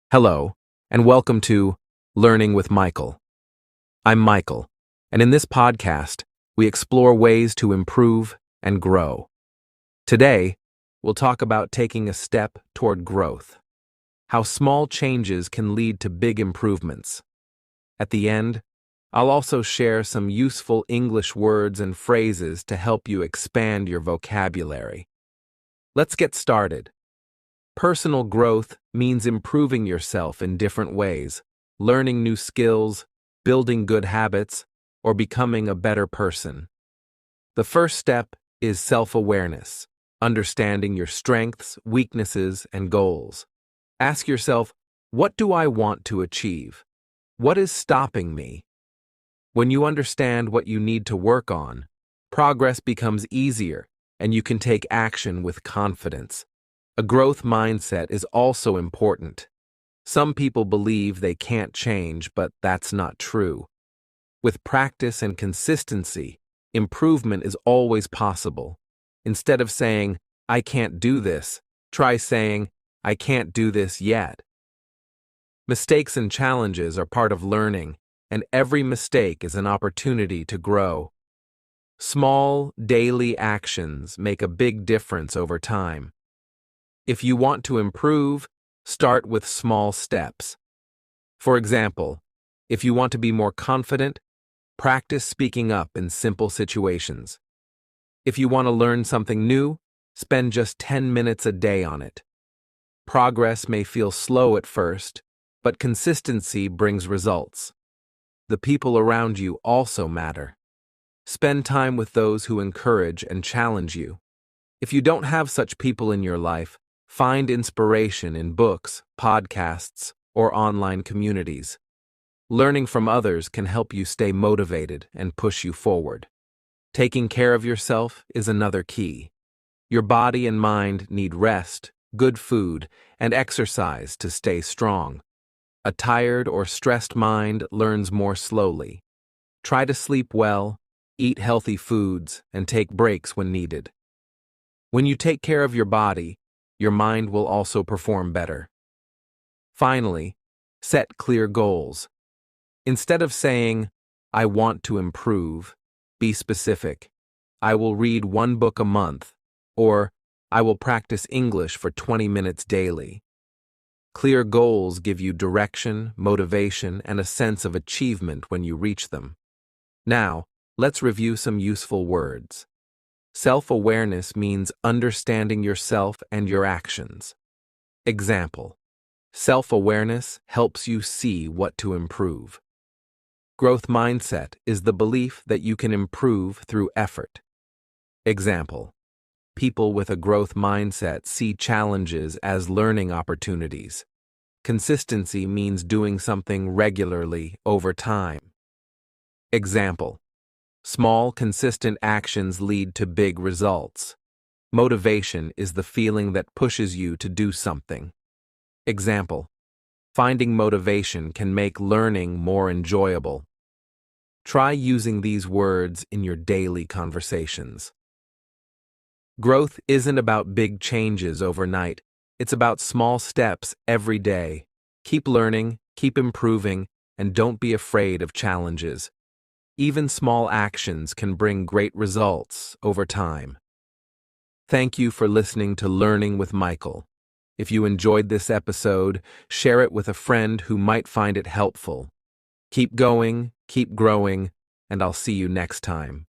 Hello, and welcome to Learning with Michael. I'm Michael, and in this podcast, we explore ways to improve and grow. Today, we'll talk about taking a step toward growth, how small changes can lead to big improvements. At the end, I'll also share some useful English words and phrases to help you expand your vocabulary. Let's get started. Personal growth means improving yourself in different ways, learning new skills, building good habits, or becoming a better person. The first step is self-awareness, understanding your strengths, weaknesses, and goals. Ask yourself, what do I want to achieve? What is stopping me? When you understand what you need to work on, progress becomes easier, and you can take action with confidence. A growth mindset is also important. Some people believe they can't change, but that's not true. With practice and consistency, improvement is always possible. Instead of saying, "I can't do this," try saying, "I can't do this yet." Mistakes and challenges are part of learning, and every mistake is an opportunity to grow. Small, daily actions make a big difference over time. If you want to improve, start with small steps. For example, if you want to be more confident, practice speaking up in simple situations. If you want to learn something new, spend just 10 minutes a day on it. Progress may feel slow at first, but consistency brings results. The people around you also matter. Spend time with those who encourage and challenge you. If you don't have such people in your life, find inspiration in books, podcasts, or online communities. Learning from others can help you stay motivated and push you forward. Taking care of yourself is another key. Your body and mind need rest, good food, and exercise to stay strong. A tired or stressed mind learns more slowly. Try to sleep well, eat healthy foods, and take breaks when needed. When you take care of your body, your mind will also perform better. Finally, set clear goals. Instead of saying, "I want to improve," be specific. "I will read one book a month," or "I will practice English for 20 minutes daily." Clear goals give you direction, motivation, and a sense of achievement when you reach them. Now, let's review some useful words. Self-awareness means understanding yourself and your actions. Example: self-awareness helps you see what to improve. Growth mindset is the belief that you can improve through effort. Example: people with a growth mindset see challenges as learning opportunities. Consistency means doing something regularly over time. Example: small, consistent actions lead to big results. Motivation is the feeling that pushes you to do something. Example: finding motivation can make learning more enjoyable. Try using these words in your daily conversations. Growth isn't about big changes overnight. It's about small steps every day. Keep learning, keep improving, and don't be afraid of challenges. Even small actions can bring great results over time. Thank you for listening to Learning with Michael. If you enjoyed this episode, share it with a friend who might find it helpful. Keep going, keep growing, and I'll see you next time.